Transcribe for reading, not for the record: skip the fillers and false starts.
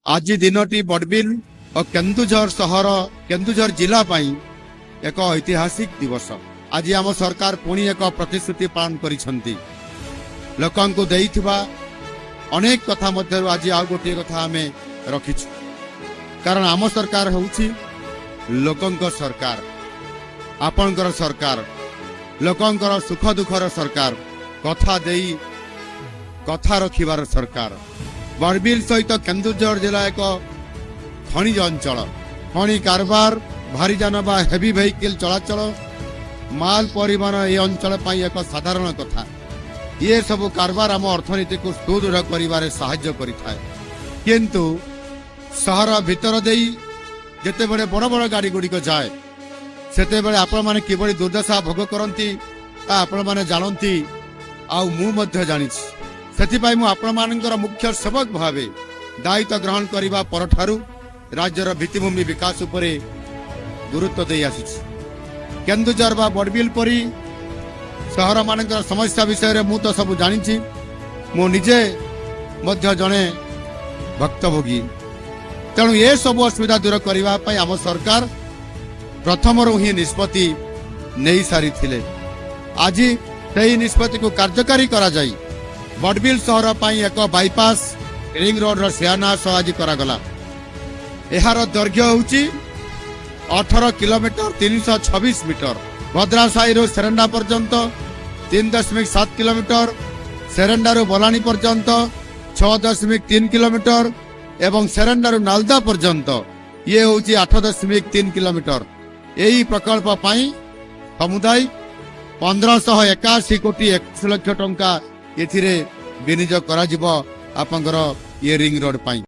आज दिनटी बड़बिल और केन्दुझर सहर केन्दुझर जिला एक ऐतिहासिक दिवस। आज आम सरकार पुणी एक प्रतिश्रुति पालन करिसेंती लोकंकु देइथिबा अनेक कथा मध्यरु आज आ गोटे कथा आमे रखिछु। कारण आम सरकार होउछि लोकंकर सरकार, आपणकर सरकार, लोकंकर सुख दुखर सरकार, कथा देई कथा रखिबार सरकार। बड़बिल सहित केन्दुझर जिला एक खनिज अंचल, खनि कारबार, भारी जान बा हेवी वेहिकल चलाचल, माल परिवहन ए अंचल पाई एक साधारण कथा। ये सब कारबार आम अर्थनीति को सुदृढ़ करिबारे सहाय्य करिथाय। किंतु सहर भितर देई जेते बड़े बड़ बड़ गाड़ी गुड़िक जाए सेते बड़े आपण माने किबळी दुर्दशा भोग करंती आपण माने जानंती आउ मु मध्य जानिछि। सेथिपाई मु आपण मानकर मुख्य सेवक भावे दायित्व ग्रहण करिबा परठारु राज्यर भित्तिभूमि विकास उपरे गुरुत्व दे आसिछि। केन्दुझर बा बड़बिल परी सहर मानकर समस्या विषय रे मु तो सब जानिछि। मु निजे मध्य जणे भक्तभोगी, तेणु ये सब असुविधा दूर करने आम सरकार प्रथम ही निष्पत्ति नहीं सारी थिले। आज से निष्पत्ति को कार्यकारी करा जाई बड़बिल सहर पाई एक बाईपास रिंग रोड रो शिलान्यास आज करागला। एहार दैर्घ्य होउची 18 किलोमीटर 326 मीटर। भद्रासाई रो सेरेंडा पर्यंत 3.7 किलोमीटर, सेरेंडा रो बलानी पर्यंत 6.3 किलोमीटर एवं सेरेंडारू नालदा पर्यंत ये होची 8.3 किलोमीटर। यही प्रकल्प पाई समुदाय 1581 कोटी 21 लाख टंका एथिरे विनियोग करा जिवो आपनकर ये रिंग रोड पाई।